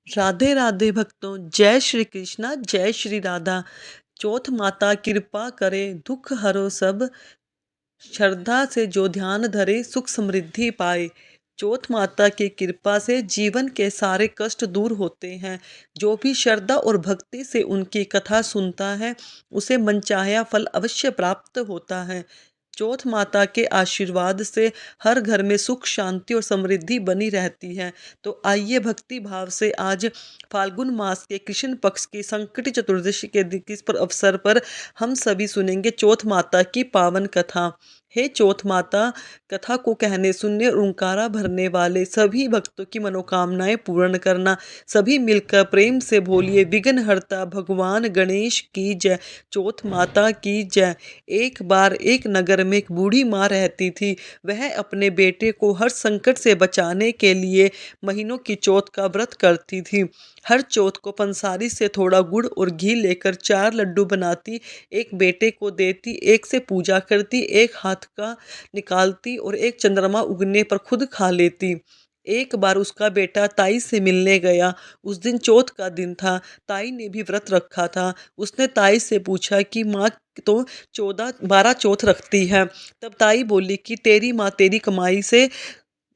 राधे राधे भक्तों, जय श्री कृष्णा, जय श्री राधा। चौथ माता कृपा करे, दुख हरो सब। श्रद्धा से जो ध्यान धरे, सुख समृद्धि पाए। चौथ माता की कृपा से जीवन के सारे कष्ट दूर होते हैं। जो भी श्रद्धा और भक्ति से उनकी कथा सुनता है, उसे मनचाहा फल अवश्य प्राप्त होता है। चौथ माता के आशीर्वाद से हर घर में सुख शांति और समृद्धि बनी रहती है। तो आइए भक्ति भाव से आज फाल्गुन मास के कृष्ण पक्ष की संकट चतुर्दशी के किस पर अवसर पर हम सभी सुनेंगे चौथ माता की पावन कथा। हे चौथ माता, कथा को कहने सुनने और ओंकारा भरने वाले सभी भक्तों की मनोकामनाएं पूर्ण करना। सभी मिलकर प्रेम से बोलिए, विघ्नहर्ता भगवान गणेश की जय। चौथ माता की जय। एक बार एक नगर में एक बूढ़ी माँ रहती थी। वह अपने बेटे को हर संकट से बचाने के लिए महीनों की चौथ का व्रत करती थी। हर चौथ को पंसारी से थोड़ा गुड़ और घी लेकर 4 लड्डू बनाती, एक बेटे को देती, एक से पूजा करती, एक हाथ का निकालती और एक चंद्रमा उगने पर खुद खा लेती। एक बार उसका बेटा ताई से मिलने गया। उस दिन चौथ का दिन था। ताई ने भी व्रत रखा था। उसने ताई से पूछा कि माँ तो 14-12 चौथ रखती है। तब ताई बोली कि तेरी माँ तेरी कमाई से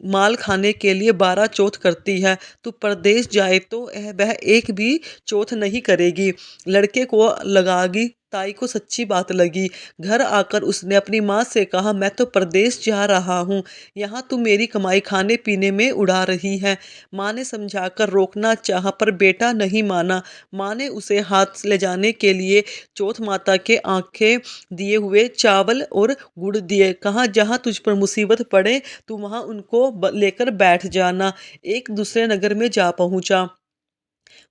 माल खाने के लिए 12 चौथ करती है। तू परदेश जाए तो वह एक भी चौथ नहीं करेगी। लड़के को लगागी। ताई को सच्ची बात लगी। घर आकर उसने अपनी माँ से कहा, मैं तो परदेश जा रहा हूँ, यहाँ तू मेरी कमाई खाने पीने में उड़ा रही है। माँ ने समझाकर रोकना चाहा पर बेटा नहीं माना। माँ ने उसे हाथ ले जाने के लिए चौथ माता के आंखें दिए हुए चावल और गुड़ दिए। कहा, जहाँ तुझ पर मुसीबत पड़े तू वहां उनको लेकर बैठ जाना। एक दूसरे नगर में जा पहुंचा।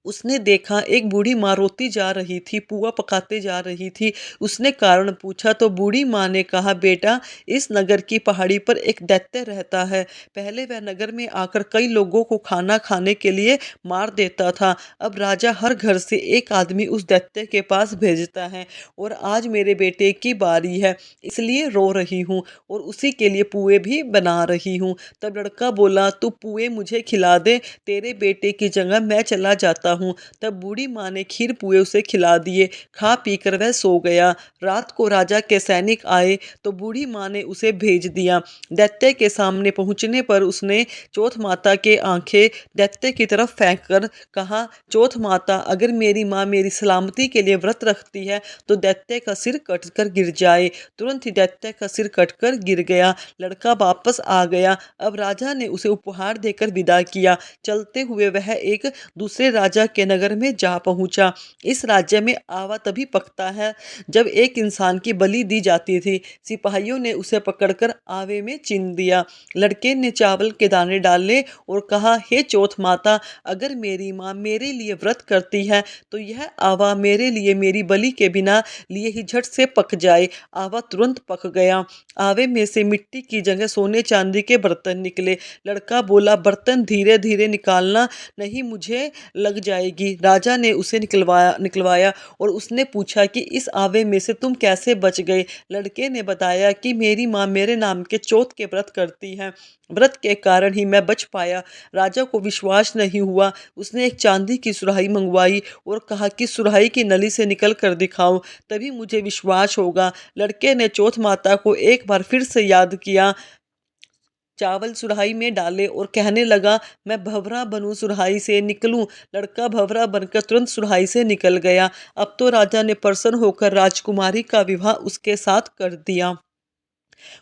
उसने देखा एक बूढ़ी माँ रोती जा रही थी, पुआ पकाते जा रही थी। उसने कारण पूछा तो बूढ़ी माँ ने कहा, बेटा इस नगर की पहाड़ी पर एक दैत्य रहता है। पहले वह नगर में आकर कई लोगों को खाना खाने के लिए मार देता था। अब राजा हर घर से एक आदमी उस दैत्य के पास भेजता है और आज मेरे बेटे की बारी है, इसलिए रो रही हूँ और उसी के लिए पुए भी बना रही हूँ। तब लड़का बोला, तू पुए मुझे खिला दे, तेरे बेटे की जगह मैं चला जाता हूँ। तब बूढ़ी माँ ने खीर पुए उसे खिला दिए। खा पी कर वह सो गया। रात को राजा के सैनिक आए तो बूढ़ी माँ ने उसे भेज दिया। दैत्य के सामने पहुंचने पर उसने चौथ माता के आंखें दैत्य की तरफ फेंक कर कहा, चौथ माता अगर मेरी माँ मेरी सलामती के लिए व्रत रखती है तो दैत्य का सिर कट कर गिर जाए। तुरंत ही दैत्य का सिर कटकर गिर गया। लड़का वापस आ गया। अब राजा ने उसे उपहार देकर विदा किया। चलते हुए वह एक दूसरे राजा के नगर में जा पहुंचा। इस राज्य में आवा तभी पकता है जब एक इंसान की बलि दी जाती थी। सिपाहियों ने उसे पकड़कर आवे में चिन दिया। लड़के ने चावल के दाने डाले और कहा, हे चौथ माता, अगर मेरी माँ मेरे लिए व्रत करती है तो यह आवा मेरे लिए मेरी बलि के बिना लिए ही झट से पक जाए। आवा तुरंत पक गया। आवे में से मिट्टी की जगह सोने चांदी के बर्तन निकले। लड़का बोला, बर्तन धीरे धीरे निकालना, नहीं मुझे लग जाएगी। राजा ने उसे निकलवाया और उसने पूछा कि इस आवे में से तुम कैसे बच गए। लड़के ने बताया कि मेरी माँ मेरे नाम के चौथ के व्रत करती है, व्रत के कारण ही मैं बच पाया। राजा को विश्वास नहीं हुआ। उसने एक चांदी की सुराही मंगवाई और कहा कि सुराही की नली से निकल कर दिखाओ, तभी मुझे विश्वास होगा। लड़के ने चौथ माता को एक बार फिर से याद किया, चावल सुराही में डाले और कहने लगा, मैं भंवरा बनूं सुराही से निकलूं। लड़का भंवरा बनकर तुरंत सुराही से निकल गया। अब तो राजा ने प्रसन्न होकर राजकुमारी का विवाह उसके साथ कर दिया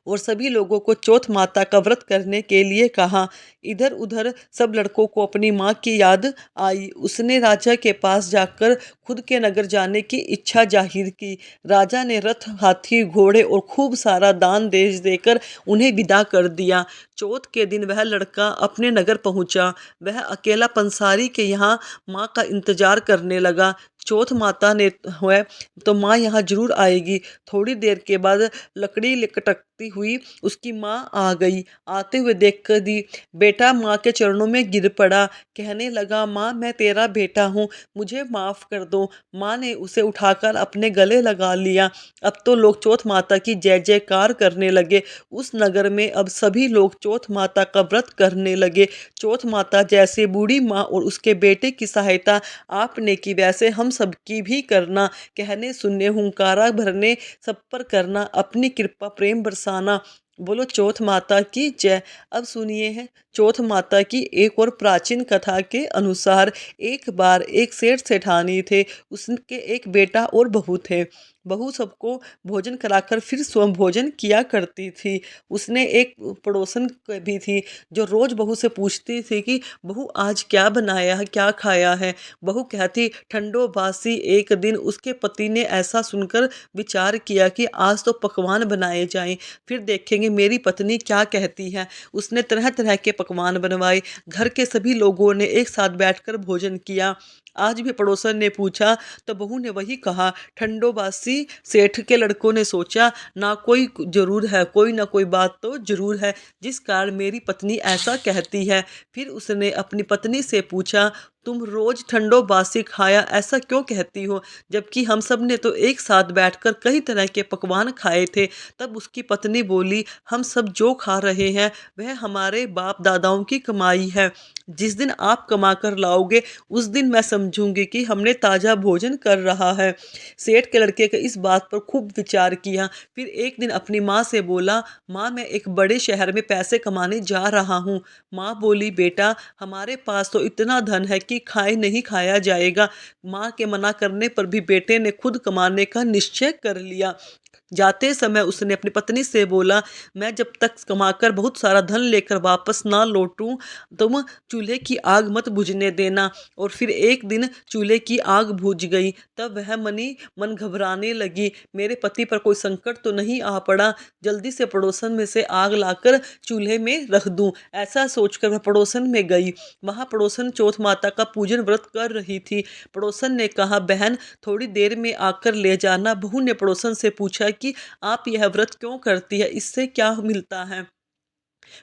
और सभी लोगों को चौथ माता का व्रत करने के लिए कहा। इधर उधर सब लड़कों को अपनी माँ की याद आई। उसने राजा के पास जाकर खुद के नगर जाने की इच्छा जाहिर की। राजा ने रथ, हाथी, घोड़े और खूब सारा दान देश देकर उन्हें विदा कर दिया। चौथ के दिन वह लड़का अपने नगर पहुंचा। वह अकेला पंसारी के यहाँ माँ का इंतजार करने लगा। चौथ माता ने है तो माँ यहाँ जरूर आएगी। थोड़ी देर के बाद लकड़ी लटकती हुई उसकी माँ आ गई। आते हुए देख कर दी बेटा माँ के चरणों में गिर पड़ा, कहने लगा माँ मैं तेरा बेटा हूँ, मुझे माफ़ कर दो। माँ ने उसे उठाकर अपने गले लगा लिया। अब तो लोग चौथ माता की जय जयकार करने लगे। उस नगर में अब सभी लोग चौथ माता का व्रत करने लगे। चौथ माता जैसे बूढ़ी माँ और उसके बेटे की सहायता आपने की वैसे हम सबकी भी करना, कहने सुनने हुंकारा भरने सब पर करना, अपनी कृपा प्रेम बरसाना। बोलो चौथ माता की जय। अब सुनिए है चौथ माता की एक और प्राचीन कथा के अनुसार एक बार एक सेठ सेठानी थे। उसके एक बेटा और बहू थे। बहू सबको भोजन कराकर फिर स्वयं भोजन किया करती थी। उसने एक पड़ोसन भी थी जो रोज बहू से पूछती थी कि बहू आज क्या बनाया है, क्या खाया है। बहू कहती ठंडो बासी। एक दिन उसके पति ने ऐसा सुनकर विचार किया कि आज तो पकवान बनाए जाएं, फिर देखेंगे मेरी पत्नी क्या कहती है। उसने तरह तरह के पकवान बनवाए। घर के सभी लोगों ने एक साथ बैठकर भोजन किया। आज भी पड़ोसन ने पूछा तो बहू ने वही कहा ठंडो बासी। सेठ के लड़कों ने सोचा ना कोई जरूर है, कोई ना कोई बात तो जरूर है जिस कारण मेरी पत्नी ऐसा कहती है। फिर उसने अपनी पत्नी से पूछा तुम रोज ठंडो बासी खाया ऐसा क्यों कहती हो, जबकि हम सब ने तो एक साथ बैठकर कई तरह के पकवान खाए थे। तब उसकी पत्नी बोली हम सब जो खा रहे हैं वह हमारे बाप दादाओं की कमाई है। जिस दिन आप कमा कर लाओगे उस दिन मैं समझूंगी कि हमने ताज़ा भोजन कर रहा है। सेठ के लड़के के इस बात पर खूब विचार किया। फिर एक दिन अपनी माँ से बोला माँ मैं एक बड़े शहर में पैसे कमाने जा रहा हूँ। माँ बोली बेटा हमारे पास तो इतना धन है कि खाए नहीं खाया जाएगा। माँ के मना करने पर भी बेटे ने खुद कमाने का निश्चय कर लिया। जाते समय उसने अपनी पत्नी से बोला मैं जब तक कमाकर बहुत सारा धन लेकर वापस ना लौटूं तुम चूल्हे की आग मत बुझने देना। और फिर एक दिन चूल्हे की आग बुझ गई। तब वह मनी मन घबराने लगी मेरे पति पर कोई संकट तो नहीं आ पड़ा, जल्दी से पड़ोसन में से आग लाकर चूल्हे में रख दूं। ऐसा सोचकर वह पड़ोसन में गई। वहां पड़ोसन चौथ माता का पूजन व्रत कर रही थी। पड़ोसन ने कहा बहन थोड़ी देर में आकर ले जाना। बहू ने पड़ोसन से पूछा कि आप यह व्रत क्यों करती है, इससे क्या मिलता है।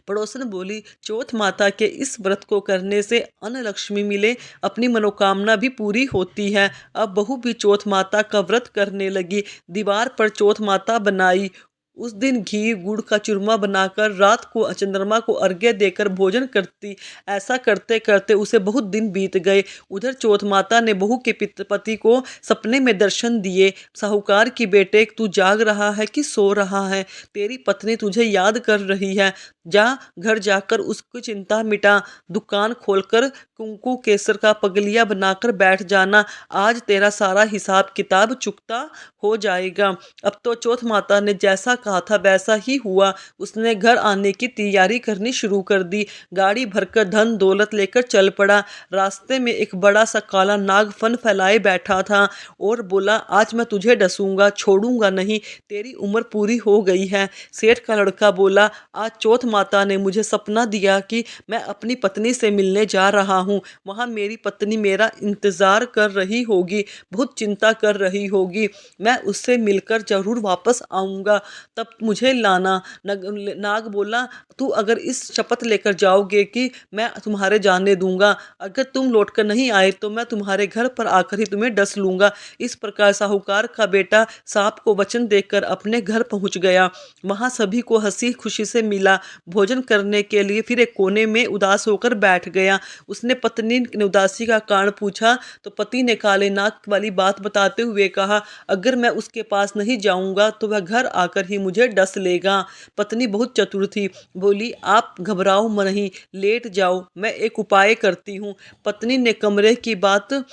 पड़ोसन बोली चौथ माता के इस व्रत को करने से अन्न लक्ष्मी मिले, अपनी मनोकामना भी पूरी होती है। अब बहू भी चौथ माता का व्रत करने लगी। दीवार पर चौथ माता बनाई। उस दिन घी गुड़ का चूरमा बनाकर रात को चंद्रमा को अर्घ्य देकर भोजन करती। ऐसा करते करते उसे बहुत दिन बीत गए। उधर चौथ माता ने बहू के पति को सपने में दर्शन दिए। साहूकार की बेटे तू जाग रहा है कि सो रहा है, तेरी पत्नी तुझे याद कर रही है। जा घर जाकर उसकी चिंता मिटा। दुकान खोलकर कुंकू केसर का पगलिया बनाकर बैठ जाना। आज तेरा सारा हिसाब किताब चुकता हो जाएगा। अब तो चौथ माता ने जैसा कहा था वैसा ही हुआ। उसने घर आने की तैयारी करनी शुरू कर दी। गाड़ी भरकर धन दौलत लेकर चल पड़ा। रास्ते में एक बड़ा सा काला नाग फन फैलाए बैठा था और बोला आज मैं तुझे डसूंगा, छोड़ूंगा नहीं, तेरी उम्र पूरी हो गई है। सेठ का लड़का बोला आज चौथ माता ने मुझे सपना दिया कि मैं अपनी पत्नी से मिलने जा रहा हूँ। वहाँ मेरी पत्नी मेरा इंतज़ार कर रही होगी, बहुत चिंता कर रही होगी। मैं उससे मिलकर जरूर वापस आऊँगा, तब मुझे लाना। नाग बोला तू अगर इस शपथ लेकर जाओगे कि मैं तुम्हारे जाने दूंगा, अगर तुम लौटकर नहीं आए तो मैं तुम्हारे घर पर आकर ही तुम्हें डस लूंगा। इस प्रकार साहूकार का बेटा सांप को वचन देकर अपने घर पहुंच गया। वहां सभी को हंसी खुशी से मिला। भोजन करने के लिए फिर एक कोने में उदास होकर बैठ गया। उसने पत्नी ने उदासी का कारण पूछा तो पति ने काले नाग वाली बात बताते हुए कहा अगर मैं उसके पास नहीं जाऊंगा तो वह घर आकर ही मुझे डस लेगा। पत्नी बहुत चतुर थी, बोली आप घबराओ नहीं, लेट जाओ, मैं एक उपाय करती हूँ। पत्नी ने कमरे की बात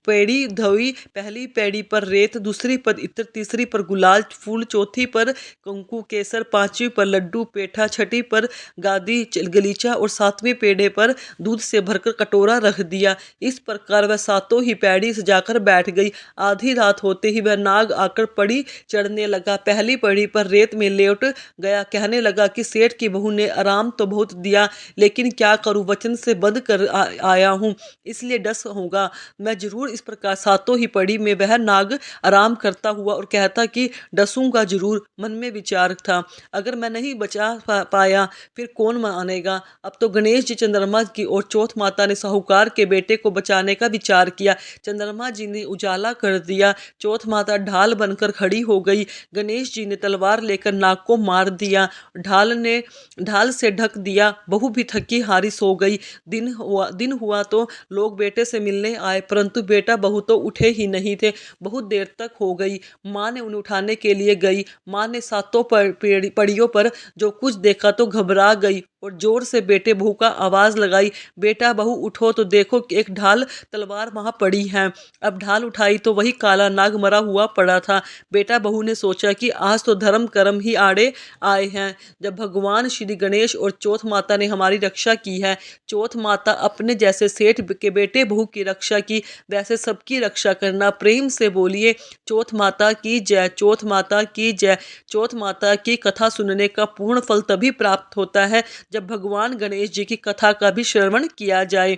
पेड़ी धोई। पहली पेड़ी पर रेत, दूसरी पर इत्र, तीसरी पर गुलाल फूल, चौथी पर कंकु केसर, पांचवी पर लड्डू पेठा, छठी पर गादी गलीचा और सातवें पेड़े पर दूध से भरकर कटोरा रख दिया। इस प्रकार वह सातों ही पैड़ी सजाकर बैठ गई। आधी रात होते ही वह नाग आकर पड़ी चढ़ने लगा। पहली पड़ी पर रेत में लेट गया, कहने लगा कि सेठ की बहू ने आराम तो बहुत दिया लेकिन क्या करूं, वचन से बंध कर आया हूं, इसलिए डस होगा। मैं ज़रूर इस प्रकार सातों ही पड़ी में वह नाग आराम करता हुआ और कहता कि डसूंगा जरूर। मन में विचार था, अगर मैं नहीं बचा पाया फिर कौन मानेगा। अब तो गणेश जी चंद्रमा की और चौथ माता ने साहूकार के बेटे को बचाने का विचार किया। चंद्रमा जी ने उजाला कर दिया, चौथ माता ढाल बनकर खड़ी हो गई। गणेश जी ने तलवार लेकर नाग को मार दिया। ढाल से ढक दिया। बहू भी थकी हारी सो गई। दिन हुआ तो लोग बेटे से मिलने आए, परंतु बेटा बहू तो उठे ही नहीं थे। बहुत देर तक हो गई। माँ ने उन्हें उठाने के लिए गई। माँ ने सातों पड़ियों पर जो कुछ देखा तो घबरा गई और जोर से बेटे बहू का आवाज लगाई, बेटा बहू उठो तो देखो कि एक ढाल तलवार वहां पड़ी है। अब ढाल उठाई तो वही काला नाग मरा हुआ पड़ा था। बेटा बहू ने सोचा कि आज तो धर्म कर्म ही आड़े आए हैं। जब भगवान श्री गणेश और चौथ माता ने हमारी रक्षा की है, चौथ माता अपने जैसे सेठ के बेटे बहू की रक्षा की, वैसे सबकी रक्षा करना। प्रेम से बोलिए चौथ माता की जय, चौथ माता की जय। चौथ माता की कथा सुनने का पूर्ण फल तभी प्राप्त होता है जब भगवान गणेश जी की कथा का भी श्रवण किया जाए।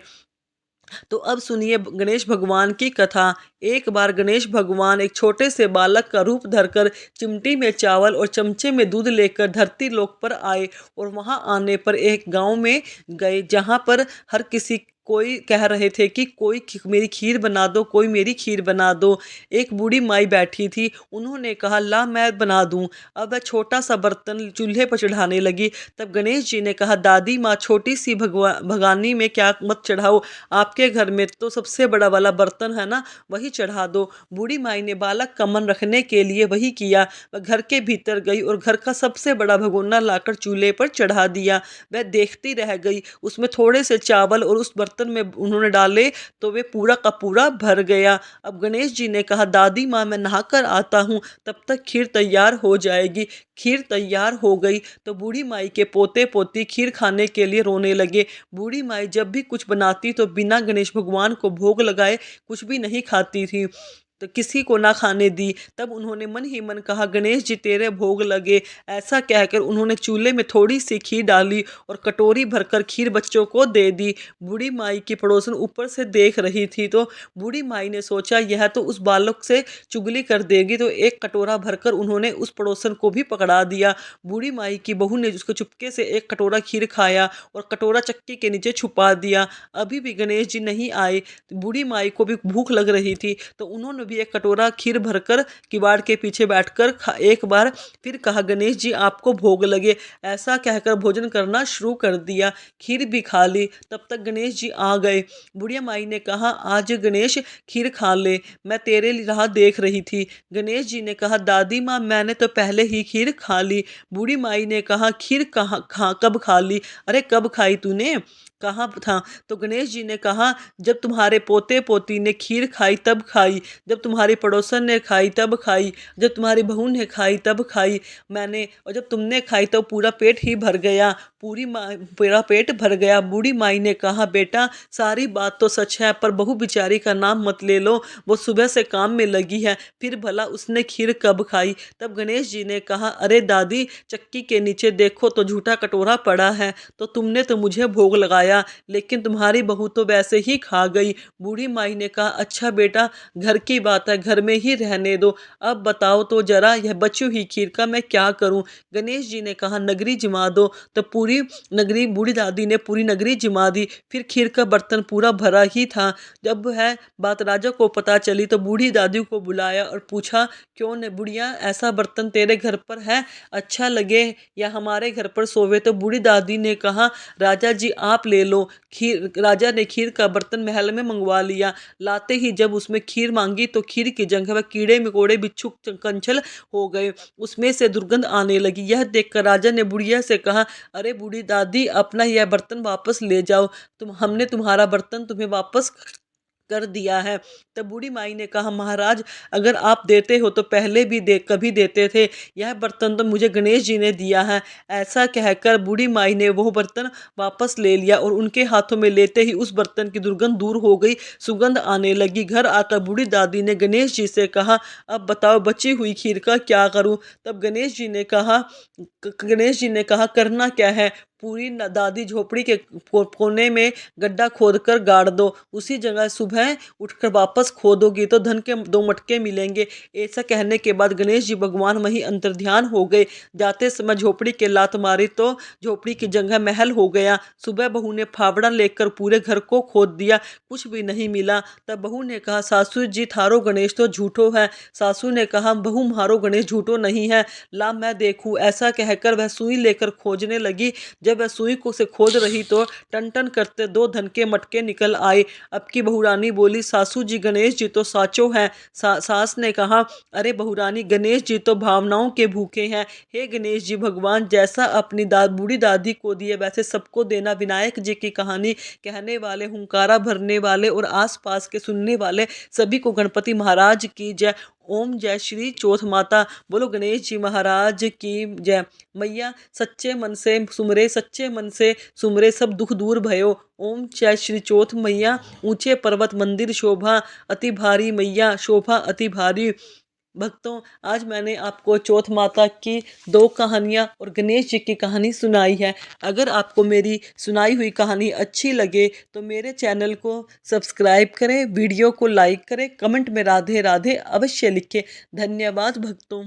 तो अब सुनिए गणेश भगवान की कथा। एक बार गणेश भगवान एक छोटे से बालक का रूप धरकर चिमटी में चावल और चमचे में दूध लेकर धरती लोक पर आए और वहां आने पर एक गांव में गए जहां पर हर किसी कोई कह रहे थे कि कोई मेरी खीर बना दो, कोई मेरी खीर बना दो। एक बूढ़ी माई बैठी थी, उन्होंने कहा ला मैं बना दूं। अब वह छोटा सा बर्तन चूल्हे पर चढ़ाने लगी। तब गणेश जी ने कहा दादी माँ छोटी सी भगानी में क्या मत चढ़ाओ, आपके घर में तो सबसे बड़ा वाला बर्तन है ना, वही चढ़ा दो। बूढ़ी माई ने बालक का मन रखने के लिए वही किया। वह घर के भीतर गई और घर का सबसे बड़ा भगोना लाकर चूल्हे पर चढ़ा दिया। वह देखती रह गई, उसमें थोड़े से चावल और उस बर्तन में उन्होंने डाले तो वे पूरा का पूरा भर गया। अब गणेश जी ने कहा दादी माँ मैं नहाकर आता हूँ, तब तक खीर तैयार हो जाएगी। खीर तैयार हो गई तो बूढ़ी माई के पोते पोती खीर खाने के लिए रोने लगे। बूढ़ी माई जब भी कुछ बनाती तो बिना गणेश भगवान को भोग लगाए कुछ भी नहीं खाती थी, तो किसी को ना खाने दी। तब उन्होंने मन ही मन कहा गणेश जी तेरे भोग लगे। ऐसा कहकर उन्होंने चूल्हे में थोड़ी सी खीर डाली और कटोरी भरकर खीर बच्चों को दे दी। बूढ़ी माई की पड़ोसन ऊपर से देख रही थी तो बूढ़ी माई ने सोचा यह तो उस बालक से चुगली कर देगी, तो एक कटोरा भरकर उन्होंने उस पड़ोसन को भी पकड़ा दिया। बूढ़ी माई की बहू ने उसको चुपके से एक कटोरा खीर खाया और कटोरा चक्की के नीचे छुपा दिया। अभी भी गणेश जी नहीं आए। बूढ़ी माई को भी भूख लग रही थी तो उन्होंने भी एक कटोरा खीर भरकर किवाड़ के पीछे बैठकर एक बार फिर कहा गणेश जी आपको भोग लगे। ऐसा कहकर भोजन करना शुरू कर दिया। खीर भी खा ली। तब तक गणेश जी आ गए। बुढ़िया माई ने कहा आज गणेश खीर खा ले, मैं तेरे लिए राह देख रही थी। गणेश जी ने कहा दादी माँ मैंने तो पहले ही खीर खा ली। बूढ़ी माई ने कहा खीर कब खा ली, अरे कब खाई तूने, कहाँ था। तो गणेश जी ने कहा जब तुम्हारे पोते पोती ने खीर खाई तब खाई, जब तुम्हारी पड़ोसन ने खाई तब खाई, जब तुम्हारी बहू ने खाई तब खाई मैंने, और जब तुमने खाई तो पूरा पेट ही भर गया, पूरा पेट भर गया। बूढ़ी माई ने कहा बेटा सारी बात तो सच है, पर बहू बिचारी का नाम मत ले लो, वो सुबह से काम में लगी है, फिर भला उसने खीर कब खाई। तब गणेश जी ने कहा अरे दादी चक्की के नीचे देखो तो झूठा कटोरा पड़ा है, तो तुमने तो मुझे भोग लगाया लेकिन तुम्हारी बहू तो वैसे ही खा गई। बूढ़ी माई ने कहा अच्छा बेटा घर की बात है, घर में ही रहने दो, अब बताओ तो जरा यह बची हुई खीर का मैं क्या करूं। गणेश जी ने कहा नगरी जिमा दो। तो पूरी नगरी, बूढ़ी दादी ने पूरी नगरी जिमा दी। फिर खीर का बर्तन पूरा भरा ही था। जब है बात राजा को पता चली तो बूढ़ी दादी को बुलाया और पूछा क्यों ने बुढ़िया ऐसा बर्तन तेरे घर पर है, अच्छा लगे या हमारे घर पर सोवे। तो बूढ़ी दादी ने कहा राजा जी आप ले लो। खीर, राजा ने खीर का बर्तन महल में मंगवा लिया। लाते ही जब उसमें खीर मांगी तो खीर की जगह कीड़े मकोड़े बिच्छू कंचल हो गए, उसमें से दुर्गंध आने लगी। यह देखकर राजा ने बुढ़िया से कहा अरे बूढ़ी दादी अपना यह बर्तन वापस ले जाओ, हमने तुम्हारा बर्तन तुम्हें वापस कर दिया है। तब बूढ़ी माई ने कहा महाराज अगर आप देते हो तो पहले भी कभी देते थे, यह बर्तन तो मुझे गणेश जी ने दिया है। ऐसा कहकर बूढ़ी माई ने वो बर्तन वापस ले लिया और उनके हाथों में लेते ही उस बर्तन की दुर्गंध दूर हो गई, सुगंध आने लगी। घर आकर बूढ़ी दादी ने गणेश जी से कहा अब बताओ बची हुई खीर का क्या करूं। तब गणेश जी ने कहा करना क्या है, पूरी दादी झोपड़ी के कोने में गड्ढा खोद कर गाड़ दो, उसी जगह सुबह उठकर वापस खोदोगी तो धन के 2 मटके मिलेंगे। ऐसा कहने के बाद गणेश जी भगवान वहीं अंतर्ध्यान हो गए। जाते समय झोपड़ी के लात मारी तो झोपड़ी की जगह महल हो गया। सुबह बहू ने फावड़ा लेकर पूरे घर को खोद दिया, कुछ भी नहीं मिला। तब बहू ने कहा, सासू जी थारो गणेश तो झूठो है। सासू ने कहा, बहू मारो गणेश झूठो नहीं है, ला मैं देखूं। ऐसा कहकर वह सुई लेकर खोजने लगी। जब वह सुई को से खोद रही तो टन टन करते 2 धन के मटके निकल आए। अब की बहुरानी बोली, सासू जी गणेश जी तो साचो हैं। सास ने कहा, अरे बहुरानी, गणेश जी तो भावनाओं के भूखे हैं। हे गणेश जी भगवान, जैसा अपनी बूढ़ी दादी को दिए वैसे सबको देना। विनायक जी की कहानी कहने वाले, हुंकारा भरने वाले और आसपास के सुनने वाले सभी को गणपति महाराज की जय। ओम जय श्री चौथ माता। बोलो गणेश जी महाराज की जय। मैया सच्चे मन से सुमरे, सच्चे मन से सुमरे, सब दुख दूर भयो। ओम जय श्री चौथ मैया। ऊंचे पर्वत मंदिर शोभा अति भारी, मैया शोभा अति भारी। भक्तों, आज मैंने आपको चौथ माता की 2 कहानियाँ और गणेश जी की कहानी सुनाई है। अगर आपको मेरी सुनाई हुई कहानी अच्छी लगे तो मेरे चैनल को सब्सक्राइब करें, वीडियो को लाइक करें, कमेंट में राधे राधे अवश्य लिखें। धन्यवाद भक्तों।